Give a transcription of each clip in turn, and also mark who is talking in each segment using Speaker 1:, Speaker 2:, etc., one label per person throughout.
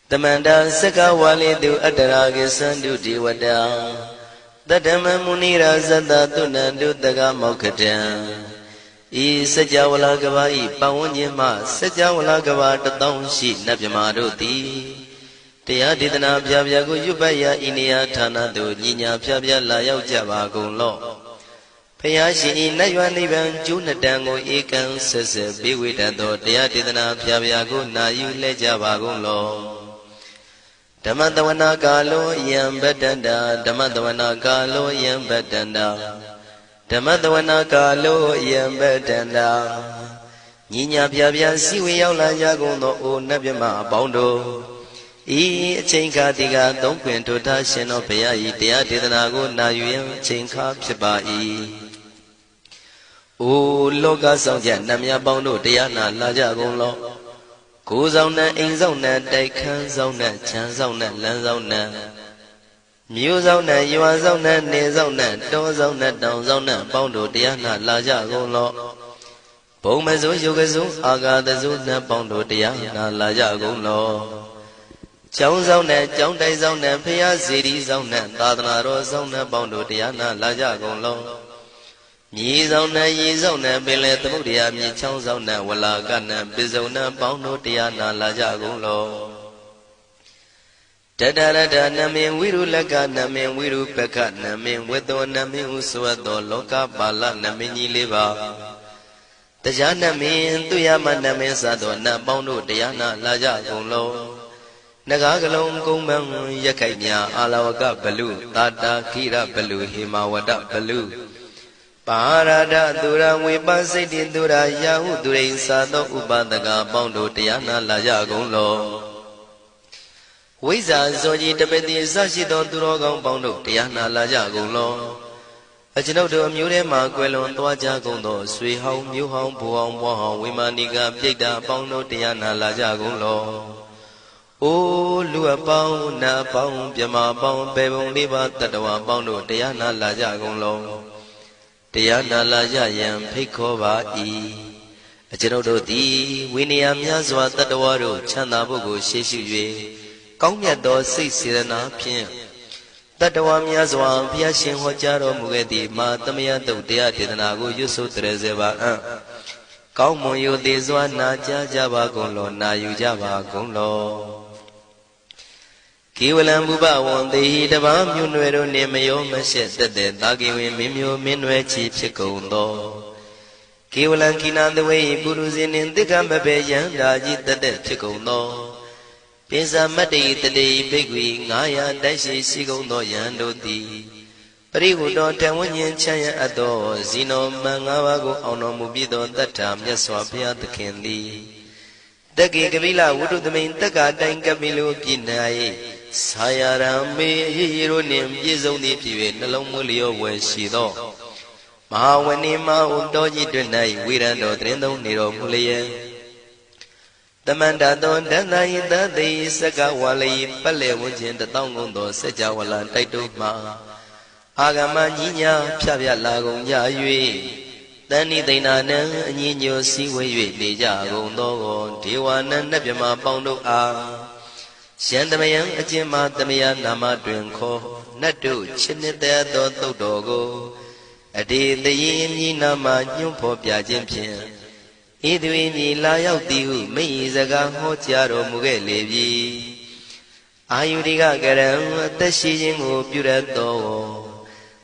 Speaker 1: Tamanda Saka Wali do Adaragi Sandu Diwada Tadama Munira Zada Tunandu Daga Mokatan E Sajawala Gavai Pawanyama Sajawala Gava Tatong Shi Nabyamaroti Tia Didana Pyago Yubaya Inia Tana do Nina Pyabya Layao Java Golo Payashi Nayaniban Junatango Ekan Sese Biwitado Tia Didana Pyago Nayu Lejava Golo Dhammadawana Kalo Yam Badanda Dhammadawana Kalo Yam Badanda Dhammadawana Kalo Yam Badanda Nina Pyabya Siwi Yaula Yagono O Nabyama Bondo E Chinka Diga Donquin to Tashino Payai Tia Didanago Nayu Chinka Pibai O Loga Songja Namya Bondo Diana Lajagonlo Go Zona in Zona, Daikan Zona, Chan Zona, Lan Zona Mu Zona, Yuan Zona, Ne Zona, Do Zona, Down Zona, Bondo Diana Laja Golo Bomazo Yogazu, Aga the Zuna, Bondo Diana Laja Golo Chow Zona, John Dai Zona, Pia City Zona, Tadana Zona, Bondo Diana Laja Golo Yi Zona, Yi Zona, Bele Mudia, Mi Chow Zona, Walla Gana, Bizona, Bondo Diana Laja Golo Dadada Namin Wiru Laga Namin Wiru Peka Namin Wedo Namin Uswado Loka Bala Namini Liva Tajana Min Tuyama Namin Sado Na Bondo Diana Laja Golo Nagagalong Gomang Yakanya Alawaka Balu Tata Kira Balu Himawada Balu Parada Dura Wipasiti Dura Yahu Durain Sado Ubadaga Bondo Diana Laja Golo Wiza Zoji Tabeti Sashito Durogang Bondo Diana Laja Golo Ajinodo Murema Quelon Tuaja Gondo Sui Hong Mu Hong Puong Wahong Wimaniga Pita Bondo Diana Laja Golo O Lua Pong Na Pong Pyama Pong Bebong Liba Tatawa Bondo Diana Laja Golo Diana Laja Yam Pikova E Ajinodo Di Winiam Yazwa Tatawaro Chanda Bogo Sheshu Kongyato Sisirana Pien Tatawa Yazwa Piashin Hojaro Mugedi Matamia Dodia Tidanago Yusu Trezeva Kaumoyo Dezwa Naja Java Golo Nayu Java Golo Kiwalam Buba one day the Vam Unero Nemayo Mashet the Dagi Mimio Minwe Chief Chicondo Kiwalan Kinan the way Buruzin in the Gambabe Yandaji the dead Chicondo Pisa Mati the day Bigwi Naya Dashi Sigondo Yandoti Periudo Tawanyan Chaya Ado Zino Mangawago Ono Mubido that time Yaswapia the Kendi Dagi Gavila Wudu the main Taka Dangabilu Pinai Sayarame Hiro Nim Yizoni Pive Nalomulio Weshido Mahawanima Undoji Dunai Wirando Trendo Niro Mulia Tamanda Don Danai the day Saka Wali Pale Wujin the Tongundo Sajawala Taituma Agama Nina Pavia Lago Yayui Dani Dinana Nino Siwe Dejago Nogo Tiwana Nabima Bondo A Shandamayan Ajima Damia Nama Drinko Nadu Chinita Do Dogo Adi the Yin Nama Nyumpo Piajimpian Idwini Layao Diu Mizaga Hotiaro Mugelevi Ayudiga Garam Tashijingo Purato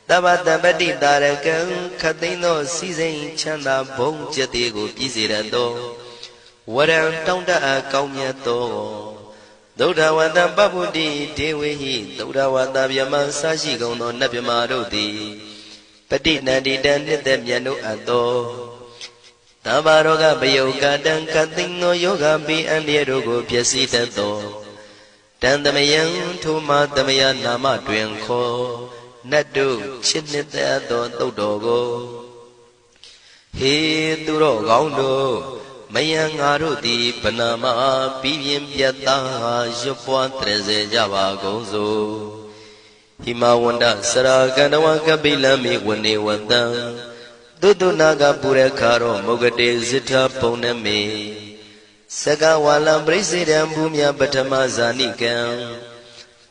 Speaker 1: Tabata Badi Darakan Katino Season Chanda Bong Jatigo Pizirado Waram Tonda Kaumiato Dodawanda Babudi Dewi Dodawanda Yaman Sashi Gono Nabimarodi Padina Didan Demiano Ado Tabaroga Bayoga Dan Katino Yoga Bi and Yerogo Piasitato Dandamayan Tuma Damaya Nama Dwenko Nadu Chinita Don Dodogo He Duro Gaundo Mayang Arudi Panama Pivian Piata Jopua Treze Java Gozo Himawanda Saraganawa Kabila Mi Wani Wanda Dudu Naga Purekaro Mogade Zita Poname Saka walam presidam bumya patama zanikam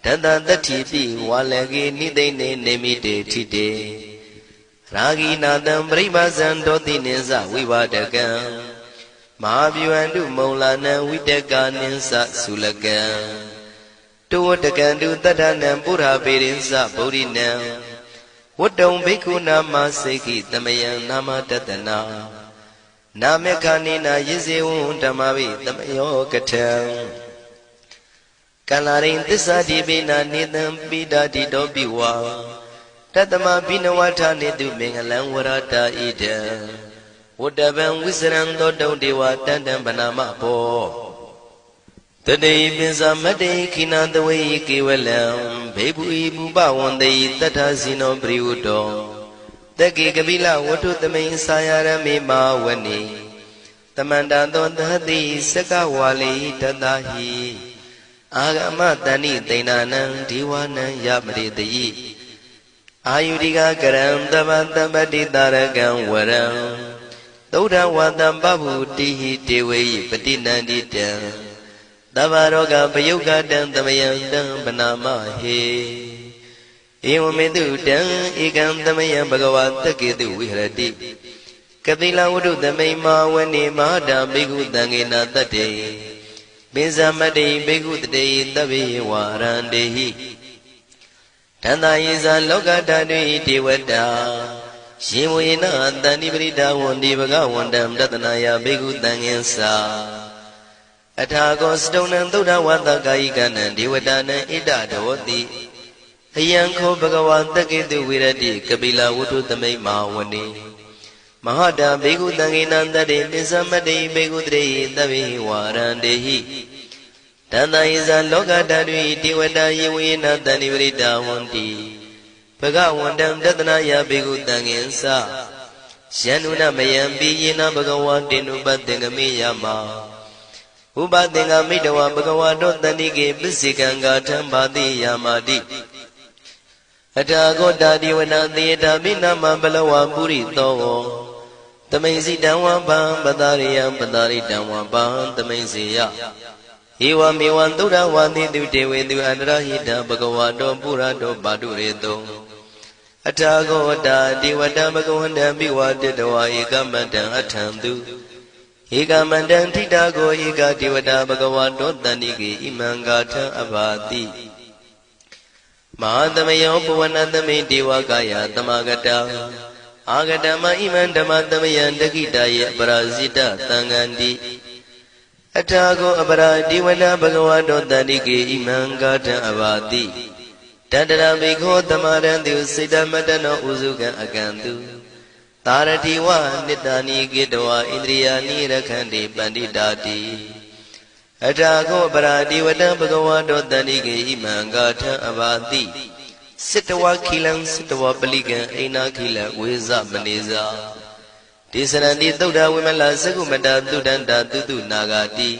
Speaker 1: Tata tatipi walagi nidene nemite tite Ragi nadam pribazan doti ninsa vivadakam Mahabhyuandu maulana vidaka ninsa sulakam Tuwatakandu tadanam pura pirinsa bodhinam Wadam bhikkhu nama sekhi tamayam nama tatana Namekhanina yizewun dhamavi tamayo katham Kalarin tisadibina nidam pidadi dobiwa Tatama binawata nidu mengalam warata ida Wadavam wisram dodam dewa tandam banama po Tadei pinsa madei kinandawai kevalam Bebu ibu bawandai tata sino priudo Taki kabila watu tamay sayarami mawani Tamandandon dati sakawali tatahi Agama tani tainanang diwanang yamritayi Ayudika karam tabantabati tarakam waram Tauda watam babu tihi tewayi patinandita Tavaroga payuga dan tamayang dan banama he Ewamedu dan ikam tamayang bhagavat takitu vihrati Kapila wudu tamay mawani mahada bhikkhu tangena tate Binsamati bhikkhu tate tabi warandehi Tanda yisa loka tadui devata Shimuyena tani prita wandi bhagavandam tatanaya bhikkhu tangensa Athago stonam tuda wata kaikanan devatanan ida doti Ayanko bhagavat takitu virati kapila wudu tamay mawani Mahada bhikkhu tangena tate binsamati bhikkhu tate tabi warandehi Tanda isa loka tadui devata yewena tani prita wandi Bhagavandam tatanaya bhikkhu tangensa Syanuna mayampi yena bhagavatinu patengami yama Upatenga midawa bhagavato tanike pisikanga thambati yamati Athago tadiwana theta binama balawa puri togo Tamaisi damwa bham patariyam pataritamwa bham tamaisiya Ewa mewan tura wandi devetu andrahita bhagavato purato padureto Athago tadiwata bhagavandam biwadetawa ekamantam athantu Ekamandam thitago eka devata bhagavato tanike imangatha abhati Mahadamayo puvanatame devakaya tamagata Agatama iman dhamatamayan dakitaya parasita tangandi Athago apara devata bhagavato tanike imangatha abhati Tadara bhikkho tamarantu siddhamatano usukan akantu Taratiwa nitani gitwa indriyani rakhandi panditati Athago paradivata bhagavato tanike imangatha abhati Sittawa khilam sittawa palikan aina khila weza maneza Tisarandi tauda vimala sagumata tudanta tutu nagati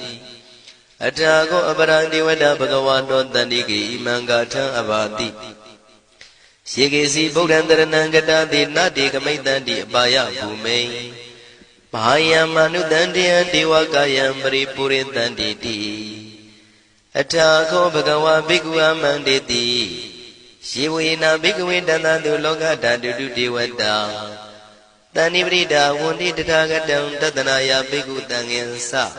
Speaker 1: Athago paradivata bhagavato tanike imangatha abhati Shikesi Bodhantaranangata Nati Kamaitanti Abaya Bhume Mahaya Manutantiyan Devakayam Paripurintanti Athago Bhagava Bhikkhu Amanditi Shivena Bhikkhu Dantantu Lokatatu Devata Tani Prita Wundi Tathagatam Tatanaya Bhikkhu Tangensa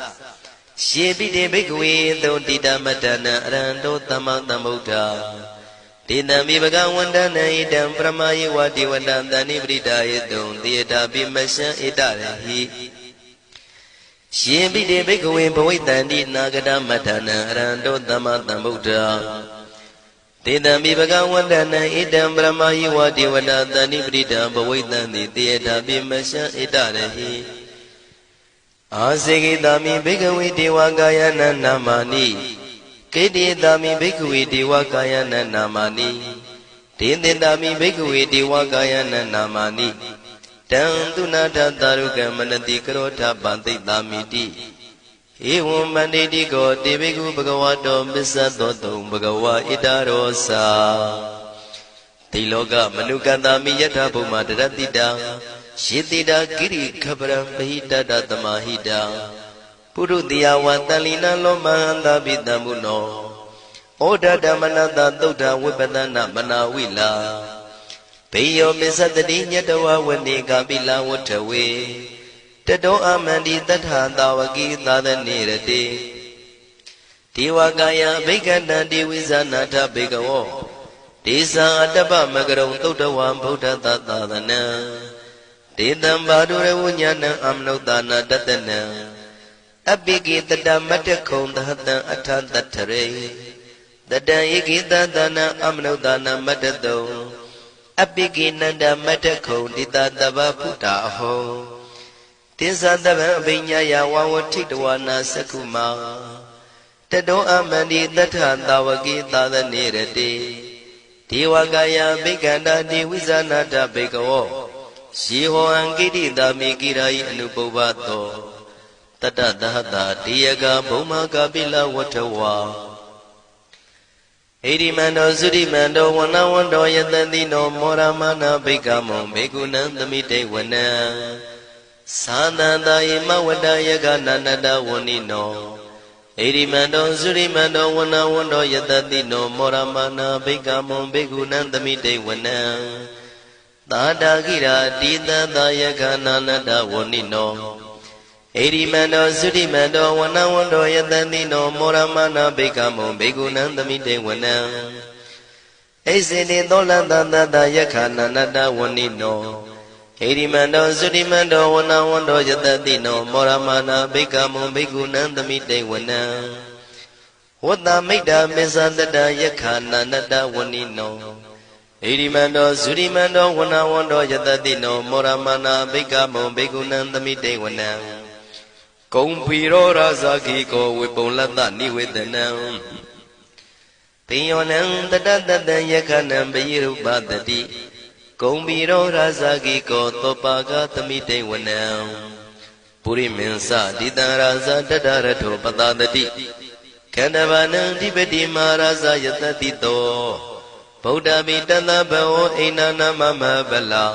Speaker 1: Shibhide Bhikkhu Dotita Matana Aranto Tamatamutta Tinami bhagavandana idam pramayi vati vandantani pritayedum tiyata bimasya itarahi Shimbide bhikkhave bhavaitanti nagata matana aranto tamatambuddha Tinami bhagavandana idam pramayi vati vandantani pritayedum bhavaitanti tiyata bimasya itarahi Asekitami bhikkhave devakayana namani Kedidami bhikkhu devakayana namani Tindindami bhikkhu devakayana namani Tantunata taruka manati karota pantithamiti Evam manditi ko te bhikkhu bhagavato missadoto bhagava itarosa Tiloka manukantami yatha bhuma daratita Shitita kiri khaparam pahita tamahita ပုရုတိယဝတလီနာလောမဟန္တာပိတံမုနောဩဒဓမ္မနတသုဒ္ဓဝိပဒနာမနာဝိလာဘေယောမစ္စတတိညတဝဝနေကပိလဝတ္ထဝေတတောအမန္တိတထသာဝကိသာသနေရတိဒေဝကာယဘိက္ခန္တံဒေဝိဇာနာထဘေကဝောဒေသံအတ္တပမကရုံသုတ္တဝံဗုဒ္ဓသာသနံဒေတံဘာဒုရဝဉ္ဉဏံအမနုဿာနာတတနံအပိကိတတမတ္တခုံသဟတံအထတထရေတတံဧကိတသနံအမနုဿာနာမတ္တတုံအပိကိနန္ဒမတ္တခုံတိတတဗ္ဗဗုဒ္ဓအဟောတိသတဗံအဘိညာယဝဝထိတဝနာသက္ခုမာတတောအမန္တိတထသာဝကိသာသနေရတိဒေဝကာယဘိက္ခန္တာဒေဝိဇာနာတဘေကဝောယေဟောအံကိတိတာမိကိရာယိအနုပုဗ္ဗသောတတသဟတာတေယကဘုံမကပိလဝတ္ထဝါဣရိမန္တောသုရိမန္တောဝနဝန္တောယတတိနောမောရမနာဘိက္ခမောဘေကုဏံသမိတေဝနံသာသန္တာယမဝတ္တယကနန္တဝဏိနောဣရိမန္တောသုရိမန္တောဝနဝန္တောယတတိနောမောရမနာဘိက္ခမောဘေကုဏံသမိတေဝနံသာတာကိရာတိတသာယကနာနတဝဏိနောဣရိမန္တောသုရိမန္တောဝနဝန္တောယတတိနောမောရမနာဘိက္ခမောဘေကုဏံသမိတေဝနံဣစေတိသောလန္တသတယခာနာနတဝဏိနောဣရိမန္တောသုရိမန္တောဝနဝန္တောယတတိနောမောရမနာဘိက္ခမောဘေကုဏံသမိတေဝနံဝတ္တမိတ္တမေဇတတယခာနာနတဝဏိနောဣရိမန္တောသုရိမန္တောဝနဝန္တောယတတိနောမောရမနာဘိက္ခမောဘေကုဏံသမိတေဝနံကုံဖီရောရာဇာခိကောဝေပုံလတ္တနိဝေဒနံပိယောနံတတတတံယခနံပယိရုပတတိကုံဖီရောရာဇာခိကောသောပါကသမိတေဝနံပုရိမင်းစတိတံရာဇာတတရထောပတတတိခန္ဓဗာနံဓိပတိမာရာဇာယတတိတောဗုဒ္ဓမိတသဗ္ဗဝဣန္ဒနာမမဗလာ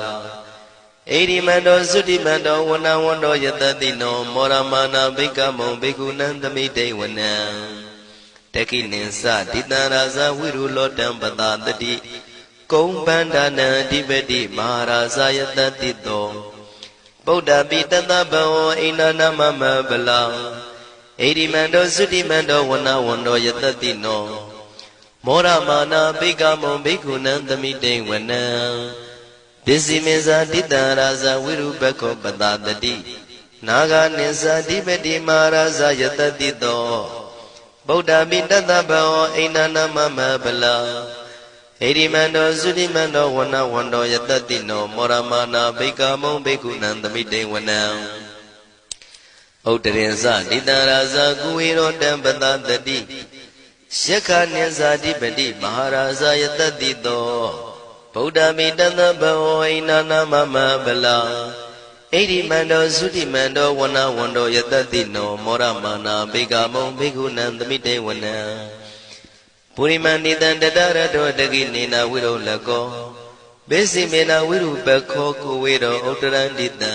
Speaker 1: ဣရိမန္တောသုတိမန္တောဝနဝန္တောယတတိနောမောရမနာဘိက္ခမောဘေကုဏံသမိတေဝနံတခိနိသတိတံရာဇဝိရုလောတံပတတတိကုံပန္ဒနံအဓိပတိမဟာရာဇယတတိတောဗုဒ္ဓပိတသဗ္ဗဝဣန္ဒနာမမဗလာဣရိမန္တောသုတိမန္တောဝနဝန္တောယတတိနောမောရမနာဘိက္ခမောဘေကုဏံသမိတေဝနံပစ္စည်းမေဇာတိတံရာဇဝိရုပခောပတတတိနာဂာနိသဓိပတိမဟာရာဇယတတိတောဗုဒ္ဓမိတသဗ္ဗဝဣန္ဒနာမမဗလာဣရိမန္တောသုတိမန္တောဝနဝန္တောယတတိနောမောရမနာဘိက္ခမောဘေကုဏံသမိတေဝနံဥဒ္ဒရင်ဇတိတံရာဇကုဝေရောတံပတတတိယက္ခနိသဓိပတိမဟာရာဇယတတိတောဗုဒ္ဓမိတသဗ္ဗဝဣန္ဒနာမမဗလာဣရိမန္တောသုတိမန္တောဝနဝန္တောယတတိနောမောရမနာဘေကမောဘေကုဏံသမိတေဝနံပုရိမန္တိတံတတရတောတကိနေနဝိရုလကောဘေစီမေနဝိရုပခောကုဝေရောဥတရန္တိတံ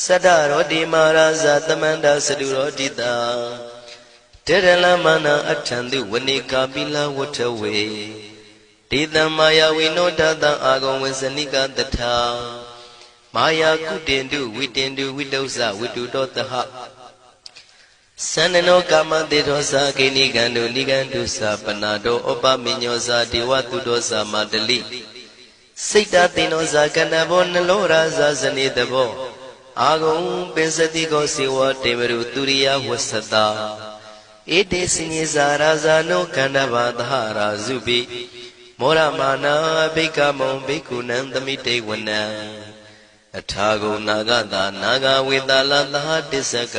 Speaker 1: သတ္တရောတိမာရာဇသမန္တသတုရောတိတံတေရလမနာအထံတုဝနေကာပိလဝတ္ထဝေဒေတံမာယဝိနောတတံအာဂံဝေစနိကတထာမာယာကုတင်တုဝိတင်တုဝိတုဇဝိတုတောတဟသန္နနောကာမတေသောသာကိနိကံတုနိကံတုသာပနာတောဩပမိညောသာဒေဝတုတောသာမတလိစိတ်တသိနောသာကဏဘောနလောရာဇာဇနေတဘောအာဂုံပင်စတိကောစေဝတေမရုသူရိယဝဆတာဧတေစိညေဇာရာဇာနောကန္တဘာသဟရာဇုပိမောရမနာဘိက္ခမောဘေကုဏံသမိတေဝနံအထာဂုံနာဂတာနာဂဝေတာလသဟတစ္စက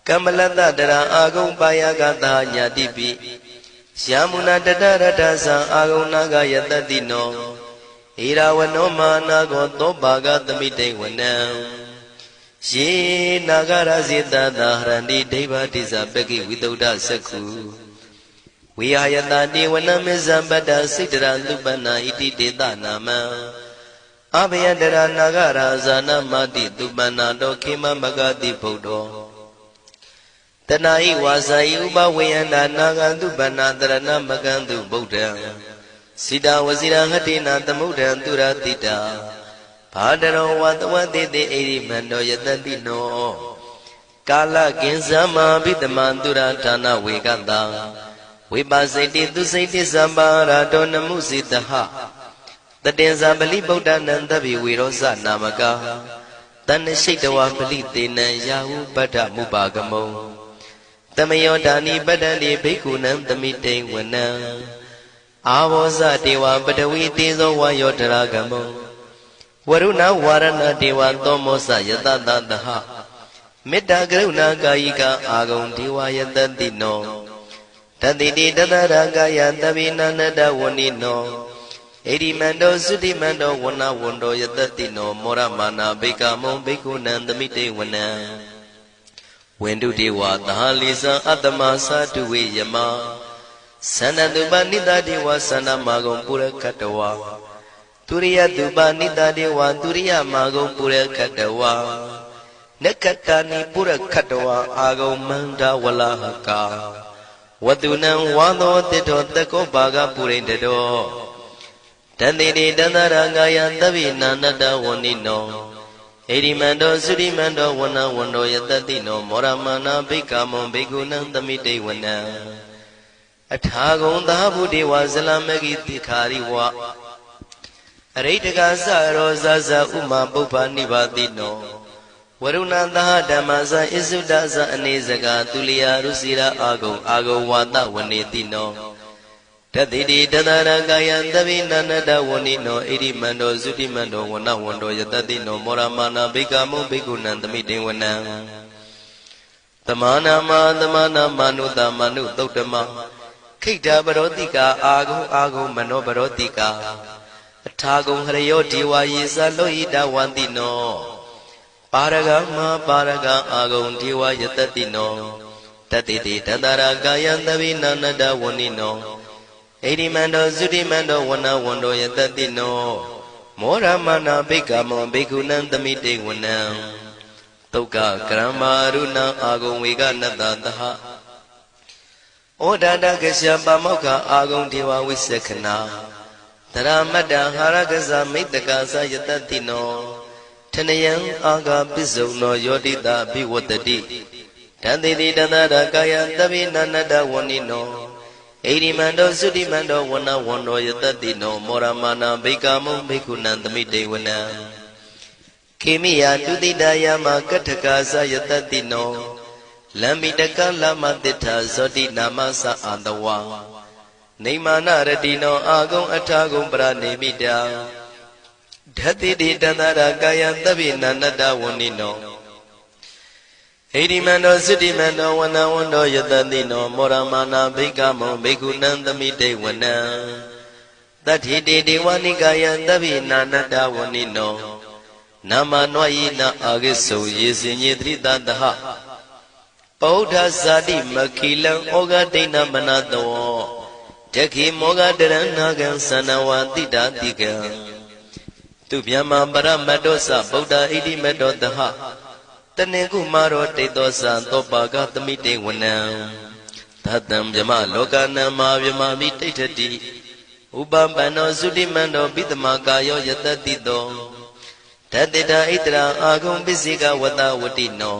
Speaker 1: ကမ္မလတ္တတရာအာဂုံပါယကတာညာတိပိယာမုနာတတရတသံအာဂုံနာဂယတတိနောဣရာဝနောမာနာကောသောပါကသမိတေဝနံယေနာဂရဇေတသာဟရန္တိဒိဗ္ဗတိဇပကိဝိတုဒ္ဓသက္ခုဝိဟာယတတိဝနမေဇံပတ္တစိတ္တရသုပနာဣတိတေတနာမံအဘယတရနာဂရာဇာနမတိသုပနာတောခေမမဂတိဗုဒ္ဓော တဏှာဤဝါစာဤဥပဝေယန္တာနာဂန္တုပဏ္ဏတရဏမကံတုဗုဒ္ဓံစိတဝစီရဟတိနာသမုဒ္ဒံသူရတိတာဘာတရောဝတဝတိတိဣရိမန္တောယတတိနောကာလကင်္စမဘိတမံသူရဌာနဝေကတံဝိပါစိတိသူစိတိသံပါရာတောနမှုစိတဟတတေဇာပလိဗုဒ္ဓနံတဗိဝေရောဇနာမကာတဏ္ဏရှိတဝပလိတေနံယာဟုပတ္ထမုပါကမုံတမယောဒာနိပတ္တတိဘိက္ခုနံသမိတိဝနံအာဘောဇတေဝပတဝီတေဇောဝါယောတရာကမုံဝရုဏဝါရဏတေဝသောမောဇယတတတဟမေတ္တာကရုဏာကာယိကအာဂုံဒေဝယတတိနောတတိတိတတရာကာယတဗိနန္တဝဏိနောဣရိမန္တောသုတိမန္တောဝဏဝန္တောယတတိနောမောရမာနာဘိက္ခမုံဘိက္ခုနံသမိတေဝနံဝန္တုတေဝသဟလိသံအတ္တမသာတုဝေယမသန္တတုပနိတတေဝသန္တမာဂုံပုရခတဝါသူရိယတုပနိတတေဝသူရိယမာဂုံပုရခတဝါနက္ခတာနိပုရခတဝါအာဂုံမန္တဝလဟကာဝတုနံဝါသောတိတောတကောဘာဂပုရိန္တတောတတိတိတန္တရာကာယသဗ္ဗိနာနတဝဏိနောဣရိမန္တောသုရိမန္တောဝဏဝန္တောယတတိနောမောရမနာဘိက္ခမုံဘိက္ခုနံသမိတေဝနံအထာဂုံသာဗုဒေဝဇလမဂိတိခာရိဝအရိတကသရောဇဇဥမာပုပ္ပနိဗ္ဗာတိနောဝရုဏသဟဓမ္မဇဣစုဒဇအနေစကာသူလျာရုစီရာအာဂုံဝါတဝနေတိနောတတိတိတတရကာယသဗ္ဗိနန္တဝဏိနောဣရိမန္တောသုတိမန္တောဝဏဝန္တောယတတိနောမောရမာနာဘိက္ခမုံဘိက္ခုနံသမိတေဝနံသမာနာမနုတမနုသုတ်တမခိတ္တပရောတိကာအာဂုံမနောပရောတိကာအထာဂုံဟရယောဒေဝယေသလောဟိတဝန္တိနောပါရဂမပါရဂအာဂုံဒေဝယတတိနောတတိတိတတရာကာယသဗ္ဗိနန္တဝဏိနောဣရိမန္တောသုတိမန္တောဝဏဝန္တောယတတိနောမောရမနာဘိက္ခမုံဘိက္ခုနံသမိတေဝနံသုက္ကကရမရုဏအာဂုံဝေကနတသဟဩဒတကရှပါမောက္ခအာဂုံဒေဝဝိသက္ခနာတရမတ္တဟာရကဇမိတ္တကာသယတတိနောထနယံအာဂပစ္စုံနောယောတိတာဘိဝတ္တိတန်တိတိတတရကာယသဗ္ဗိနန္တဝဏိနောဣရိမန္တောသုတိမန္တောဝဏဝန္တောယတတိနောမောရမာနာဘိက္ခမုံဘိက္ခုနံသမိတေဝနံခေမိယတုတိတယမကထကာသယတတိနောလမ္မိတကလမတိထာဇောတိနာမသအာတဝါနေမာနရတိနောအာဂုံအထာဂုံပရနေမိတာဓတိတိတန္တရာကာယသဗ္ဗိနန္တဝဏိနောဣရိမန္တောသုတိမန္တောဝဏဝန္တောယတတိနောမောရမာနာဘိက္ခမုံဘိက္ခုနံသမိတေဝနံတတိတိဒေဝနိကာယသဗ္ဗိနန္တဝဏိနောနာမနောယိနအာဂိစုယေစင်ညေသရိတတဟဗုဒ္ဓဇာတိမခိလံဩဃဒိဏမနတောတခိမောဃတရဏကံသနဝတိတာတိကံသူဗျမပရမတ္တောသဗုဒ္ဓဣတိမတ္တောတဟတနေကုမာရောတိတောသံသောပါကသမိတေဝနံသတ္တံဗျမလောကနံမာဗျမမိတိဋ္ဌတိဥပပန္နောသုတိမန္တောပိတမကာယောယတတိတောတတိတာဣတရာအာဂုံပစ္စေကဝတဝတိနော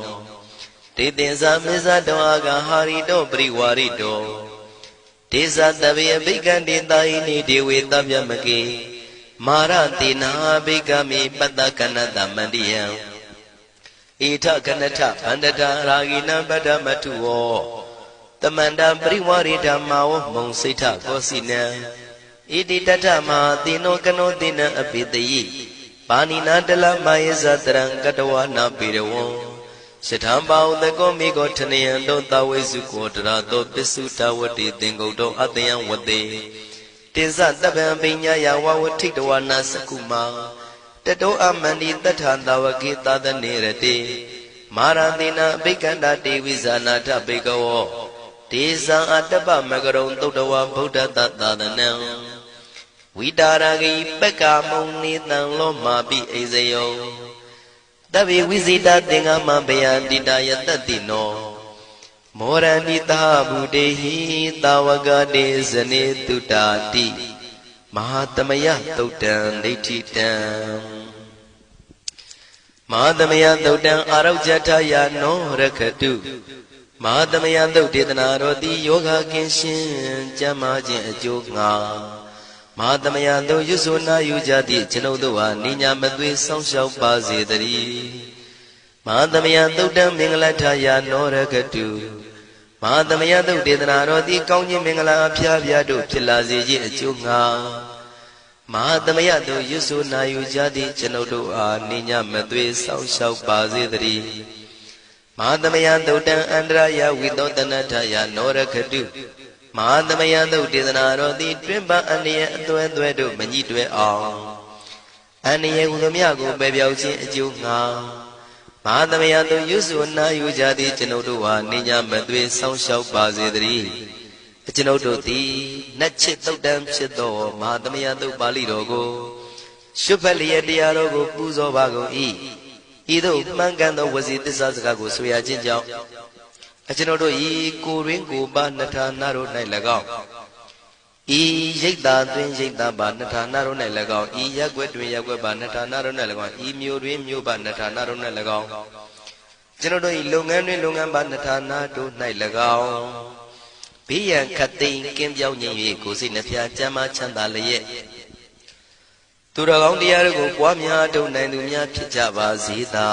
Speaker 1: တေသင်္ဇာမေဇတောအာဂဟာရိတောပရိဝါရိတောဒေဇတဗေအဘိက္ခံတေတာဟိနိဒေဝေတဗျမကေမာရတေနာဘိက္ခမေပတ္တကနတမန္တိယံဣထကနထဗန္တတာရာဂိနံပတ္တမထုဝောတမန္တပရိဝါရိဓမ္မာဝမုံစိဋ္ဌကောစီနံဣတိတထမဟာတိနောကနောတိနံအပိတယိပါဏိနာတလမယေဇတရံကတဝနာပေရဝံယထံပါဥတကောမိကောထနယံတောတဝိစုကောတရာတောပစ္စုတဝတိသင်္ကုတ်တောအတယံဝတေတေဇတပံပိညာယဝဝထိတဝနာစကုမာတတောအမန္တိတထသဝကေသဒနေရတိမာရတိနာအဘိက္ခန္တာတေဝိဇာနာထဘေကဝောဒေဇံအတ္တပမကရုံသုတ်တဝဗုဒ္ဓတသာသနံဝိတာရဂိပက္ကာမုံနိတံလောမာပိအိဇယောတဗေဝိဇိတသင်္ဃမဘယန္တိတယတတိနော မောရဏိတာဗုတေဟိတာဝကတေဇနေတုတာတိမဟာသမယသုတ်တံဒိဋ္ဌိတံမဟာသမယသုတ်တံအာရောဇထယာနောရခတုမဟာသမယသုတ်ဒေသနာတော်သည်ယောဂကင်းရှင်းကျမ်းမာခြင်းအကျိုးငှာမဟာသမယသုတ်ရွဆိုနာယူကြသည့်ကျွန်ုပ်တို့ဟာနိညာမသွေစောင့်ရှောက်ပါစေတည်းမဟာသမယသုတ်တံမင်္ဂလထယာနောရခတုမဟာသမယသုတ်ဒေသနာတော်သည်ကောင်းခြင်းမင်္ဂလာအဖျားဖျားတို့ဖြစ်လာစေခြင်းအကျိုးငှာမဟာသမယသုတ်ရွဆိုနာယူကြသည့်ကျွန်ုပ်တို့အားနိညာမသွေစောင့်ရှောက်ပါစေတည်းမဟာသမယသုတ်တံအန္တရာယဝိသောတနထယာနောရခတုမဟာသမယသုတ်ဒေသနာတော်သည်တွင်ပအန္တရာယ်အသွဲသွဲတို့မညှိတွဲအောင်အန္တရာယ်ဟူသည်များကိုပယ်ပြောက်ခြင်းအကျိုးငှာမဟာသမယသုတ်ရွဆိုနာယူကြသည့်ကျွန်ုပ်တို့ဟာနိညာမသွေစောင့်ရှောက်ပါစေတည်းကျွန်ုပ်တို့သည်နတ်ချစ်သုတ်တံဖြစ်သောမဟာသမယသုတ်ပါဠိတော်ကိုရှုဖတ်လျက်တရားတော်ကိုပူဇော်ပါကုန်၏ဤသို့မှန်ကန်သောဝစီသစ္စာစကားကိုဆိုရခြင်းကြောင့်ကျွန်ုပ်တို့ဤကိုရင်းကိုပါနှထာနာတို့၌၎င်းဤရိတ်တာတွင်ရိတ်တာပါနှထာနာတို့၌၎င်းဤရက်ွက်တွင်ရက်ွက်ပါနှထာနာတို့၌၎င်းဤမြို့တွင်မြို့ပါနှထာနာတို့၌၎င်းကျွန်ုပ်တို့ဤလုပ်ငန်းတွင်လုပ်ငန်းပါနှထာနာတို့၌၎င်းဘေးရန်ခတ်သိမ်းကင်းပြောင်းခြင်း၍ကိုယ်စိတ်နှဖျားကျမ်းမာချမ်းသာလျက်သူတော်ကောင်းတရားတို့ကိုပွားများထုတ်နိုင်သူများဖြစ်ကြပါစေသာ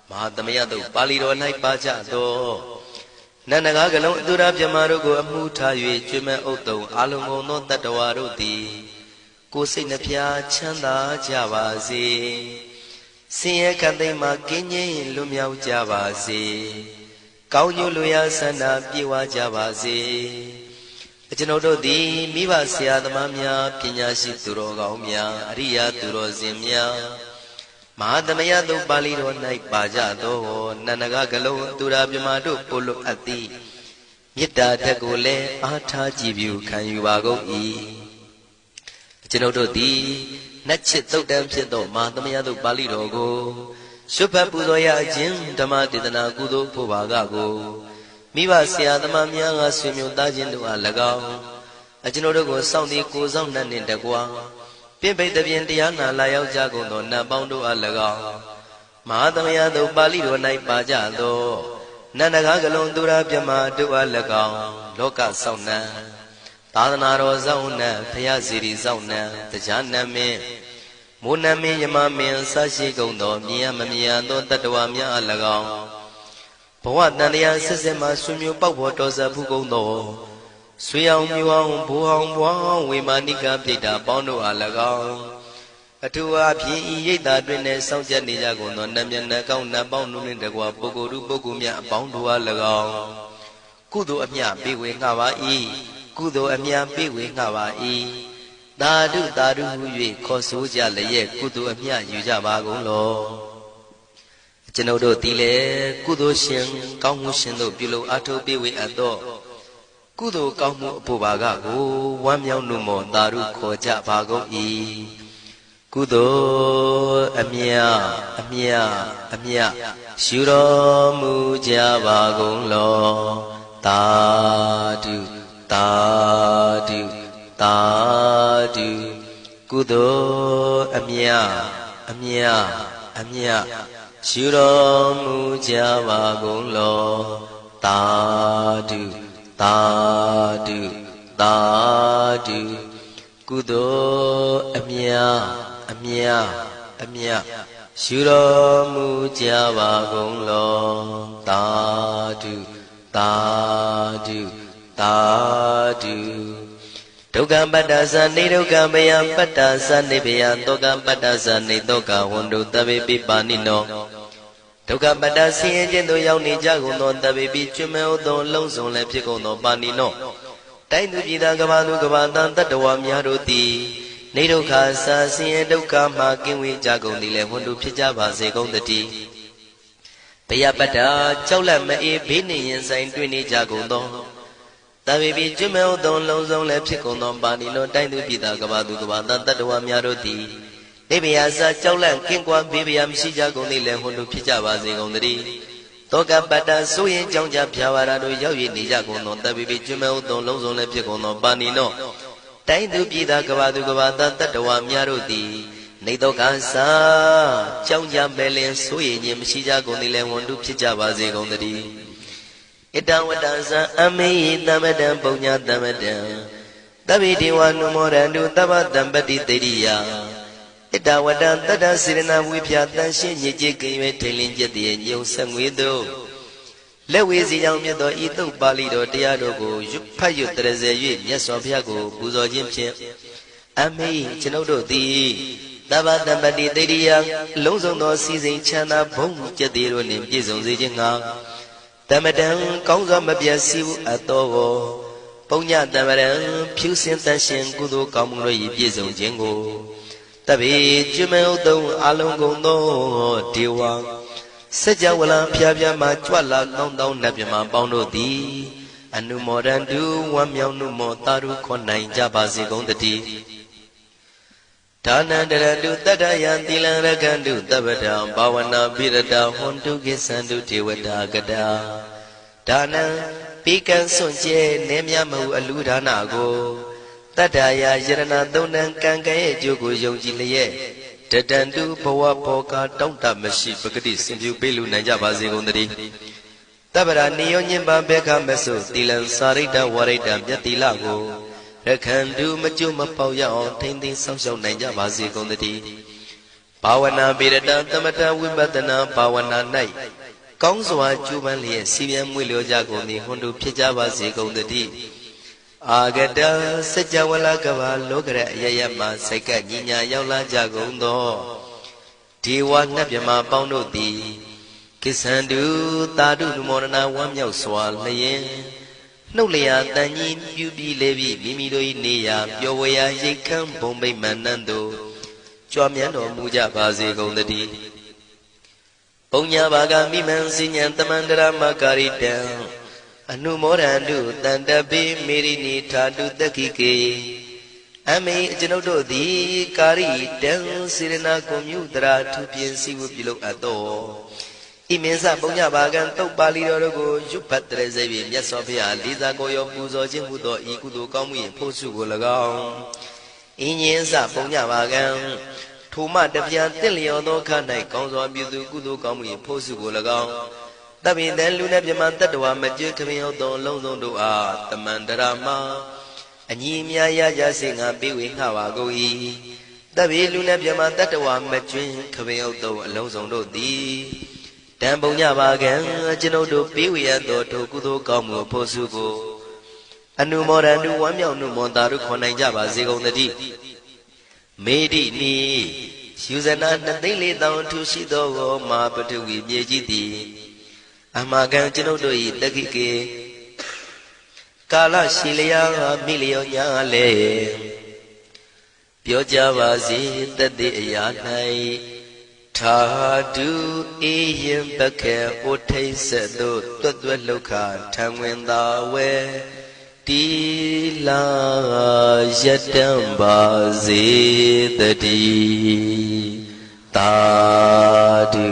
Speaker 1: မဟာသမယသုတ်ပါဠိတော်၌ပါကြသောနန္ဒကားကလုံးအတုရပြမတို့ကိုအမှုထား၍ကျွမ်းမဲ့ဥတုံအာလုံကုန်သောတတ္တဝါတို့သည်ကိုယ်စိတ်နှဖျားချမ်းသာကြပါစေဆင်းရဲခတ်သိမ်းမှကင်းငြိမ်းလွတ်မြောက်ကြပါစေကောင်းကျိုးလိုရာဆန္ဒပြေဝကြပါစေကျွန်ုပ်တို့သည်မိဘဆရာသမားများပညာရှိသူတော်ကောင်းများအရိယာသူတော်စင်များမဟာသမယသုတ်ပါဠိတော်၌ပါကြသောနန္ဒကကလုံးသူရာပြမတို့ပို့လို့အပ်သည်မေတ္တာဓာတ်ကိုလည်းအားထားကြည်ပြုခံယူပါကုန်၏ကျွန်ုပ်တို့သည်နတ်ချစ်သုတ်တံဖြစ်သောမဟာသမယသုတ်ပါဠိတော်ကိုရှုဖတ်ပူဇော်ရခြင်းဓမ္မဒေသနာကုသိုလ်ဖို့ပါကကိုမိဘဆရာသမားများကဆွေမျိုးသားချင်းတို့အား၎င်းကျွန်ုပ်တို့ကိုစောင့်တည်ကိုဆောင်နှံ့နှင့်တကွာပြင့်ပိတ်သဖြင့်တရားနာလာရောက်ကြကုန်သောနတ်ပေါင်းတို့အား၎င်းမဟာသမယသုတ်ပါဠိတော်၌ပါကြသောနန္ဒကားကလုံးသူရာပြမတို့အား၎င်းလောကဆောင်နှံသာသနာတော်ဆောင်နှံဘုရားစီရီဆောင်နှံတရားနတ်မင်းမိုးနတ်မင်းယမမင်းဆရှိကုန်သောမြင်ရမမြင်ရသောတတ္တဝါများအား၎င်းဘဝတန်တရားဆက်ဆက်မှဆွေမျိုးပေါက်ဖို့တော်စပ်ဘူးကုန်သောဆွေအောင်မျိုးအောင်ဘိုးအောင်ဘွားအောင်ဝေမာနိကပြိတ္တာပေါင်းတို့အား၎င်းအထူးအားဖြင့်ဤရိတ်တာတွင်နဲ့စောင့်ကြနေကြကုန်သောနတ်မြတ်နတ်ကောင်းနတ်ပေါင်းတို့နှင့်တကွာပုဂ္ဂိုလ်တို့ပုဂ္ဂိုလ်များအပေါင်းတို့အား၎င်းကုသိုလ်အမြပေးဝေငှပါ၏ကုသိုလ်အမြပေးဝေငှပါ၏သာဓုသာဓုဟု၍ခေါ်ဆိုကြလျက်ကုသိုလ်အမြယူကြပါကုန်လောကျွန်ုပ်တို့သည်လည်းကုသိုလ်ရှင်ကောင်းမှုရှင်တို့ပြုလို့အထောက်ပေးဝေအပ်သောကုသိုလ်ကောင်းမှုအဖို့ပါကကိုဝမ်းမြောက်နှုမောသာဓုခေါ်ကြပါကုန်၏ကုသိုလ်အမြအမြအမြယူတော်မူကြပါကုန်လောသာဓုသာဓုသာဓုကုသိုလ်အမြအမြအမြယူတော်မူကြပါကုန်လောသာဓုသာဓုသာဓုကုသိုလ်အမြအမြအမြယူတော်မူကြပါကုန်လောသာဓုသာဓုသာဓုဒုက္ခပတ္တသနေဒုက္ခမယပတ္တသနေဘယတောကပတ္တသနေတောကဝန္တုတဗေပိပါဏိနောဒုက္ခပတ္တဆင်းရဲခြင်းသို့ရောက်နေကြကုန်သောတဗေပိကျွမ်းမဲ့သောလုံးစုံလည်းဖြစ်ကုန်သောပါဏိနောတိုင်းသူပြည်သားကဘာသူကဘာတန်တတ္တဝါများတို့သည်နေဒုက္ခစာဆင်းရဲဒုက္ခမှကင်းဝေးကြကုန်သည်လည်းဝန္တုဖြစ်ကြပါစေကုန်တည်းဘယပတ္တကြောက်လန့်မအေးဘေးနှင့်ရင်ဆိုင်တွေ့နေကြကုန်သောတဗေပိကျွမ်းမဲ့သောလုံးစုံလည်းဖြစ်ကုန်သောပါဏိနောတိုင်းသူပြည်သားကဘာသူကဘာတန်တတ္တဝါများတို့သည်နေဘယစာကြောက်လန့်ကင်းကွာဘေးဘယမရှိကြကုန်သည်လည်းဝန္တုဖြစ်ကြပါစေကုန်တည်း တောကပတ္တဆိုရင်ကြောင့်ကြဖြာဝါရတို့ရောက်ရနေကြကုန်သောတပိပိကျွမဲဥသောလုံးစုံလည်းဖြစ်ကုန်သောပါဏိနောတိုင်းသူပြည်သားကဘာသူကဘာသားတတ္တဝါများတို့သည်နေတောကသာကြောင့်ကြမဲ့လင်ဆိုရင်ခြင်းမရှိကြကုန်သည်လည်းဝန်တုဖြစ်ကြပါစေကုန်သတည်းဣတဝတ္တဇံအမေဟိသမတံပုံညာသမတံတပိဒေဝနုမောရန္တုသဗ္ဗတံပတိတေရိယဣတဝတ္တတတ္တစေရနာဝိဖြာတန်ရှင်းညစ်ကြေးကင်၍ထိန်လင်းကျက်တည်းညုံဆက်ငွေသို့လက်ဝေစီကြောင့်မြတ်သောဤသုတ်ပါဠိတော်တရားတို့ကိုဖတ်ရွတ်တရစေ၍မြတ်စွာဘုရားကိုပူဇော်ခြင်းဖြင့်အမေကျွန်ုပ်တို့သည်သဗ္ဗတံပတိတေရိယလုံးစုံသောစီစဉ်ချမ်းသာဘုံကျက်တည်းတို့နှင့်ပြည့်စုံစေခြင်းငှာတမတံကောင်းစွာမပြတ်စီးအပ်သောပုံညတမရံဖြူစင်တန်ရှင်ကုသိုလ်ကောင်းမှုတို့၏ပြည့်စုံခြင်းကိုတပိကျွမဲဥတုံအလုံးကုန်သောဒေဝစัจ java လံဖျားဖျားမှကြွလာကောင်းသောနတ်မြမပေါင်းတို့သည်အနုမောဒန္တုဝမ်းမြောက်နုမောတာရုခွန်နိုင်ကြပါစေကုန်တည်းဒါနန္တရတုတတ္တယံသီလံရကန္တုသဗ္ဗတံဘာဝနာပိရတဟွန်တုကိသန္တုဒေဝတာကတာဒါနံပိကံစွန့်ကျဲနေမြမဟုအလူဒါနကိုတတ္တယာယရဏသုံးတန်ကံကံရဲ့အကျိုးကိုယုံကြည်လျက်တတန္တုဘဝဘောကတောင့်တမရှိပဂတိစင်ပြုပေးလူနိုင်ကြပါစေကုန်သတည်းတပ္ပရာနိယောညင်ပဘေခမဆုသီလံစာရိတ္တဝရိတ္တမြတ်တိလကိုရခန္တုမကျွမပေါရအောင်ထိမ့်သိမ်းဆောင်ရှောက်နိုင်ကြပါစေကုန်သတည်းဘာဝနာပိရတသမထဝိပဿနာဘာဝနာ၌ကောင်းစွာကျူးပန်းလျက်စီပြန်မွေလျောကြကုန်သည်ဟွန်တုဖြစ်ကြပါစေကုန်သတည်းအာဂတစัจ java လကဘာလောကရအယယမှစိတ်ကညီညာရောက်လာကြကုန်သောဒေဝနတ်မြမပေါင်းတို့သည်ကိသန္တုသာဓုနုမောဒနာဝမ်းမြောက်စွာလျင်နှုတ်လျာတန်ကြီးပြုပြီးလေပြီးမိမိတို့၏နေရာပျော်ဝေရာရိတ်ခမ်းဘုံဗိမာန်နှံသို့ကြွမြန်းတော်မူကြပါစေကုန်သတည်းပုံညာဘာဂမိမံစိညာတမန္တရမကာရိတံအနုမောဒန္တုတန္တပိမေရိနိထာတုတက္ခိကေအမေကျွန်ုပ်တို့သည်ကာရိတံစေရနာကွန်မြူတရာထူပြင်းစည်းဝပြုလုပ်အပ်သောဣမင်းစပုံညဘာကံတုတ်ပါဠိတော်တို့ကိုရွတ်ဖတ်တရစေပြီးမြတ်စွာဘုရားလေးစားကိုရောပူဇော်ခြင်းဟူသောဤကုသိုလ်ကောင်းမှု၏ဖို့စုကို၎င်းဣညင်းစပုံညဘာကံထိုမှတပြားတင့်လျော်သောခါ၌ကောင်းစွာပြုသူကုသိုလ်ကောင်းမှု၏ဖို့စုကို၎င်းတပိတံလူနဲ့မြမတတ္တဝါမကျွခမင်းဟုတ်သောလုံးစုံတို့အားတမန္တရာမအညီအမြရကြစေငါပေးဝေငှပါကုန်၏တပိလူနဲ့မြမတတ္တဝါမကျွခမင်းဟုတ်သောအလုံးစုံတို့သည်တံပုံညပါကံကျွန်ုပ်တို့ပေးဝေရသောထိုကုသိုလ်ကောင်းမှုဖို့စုကိုအနုမောဒန္တုဝမ်းမြောက်နုမောတာတို့ခွန်နိုင်ကြပါစေကုန်သတည်းမေတိနိယူဇနာ2,400,000ထူရှိသောမဟာပထဝီမြေကြီးသည်အမှားကံကျွန်ုပ်တို့၏တက္ခိကေကာလရှိလျာမိလျောညာလေပြောကြပါစေတတ်တဲ့အရာ၌ထာတုအေယံပခေဩထိတ်ဆက်သို့တွတ်တွတ်လောက်ခထံဝင်သာဝဲတီလာယတံပါစေတည်းသာဓု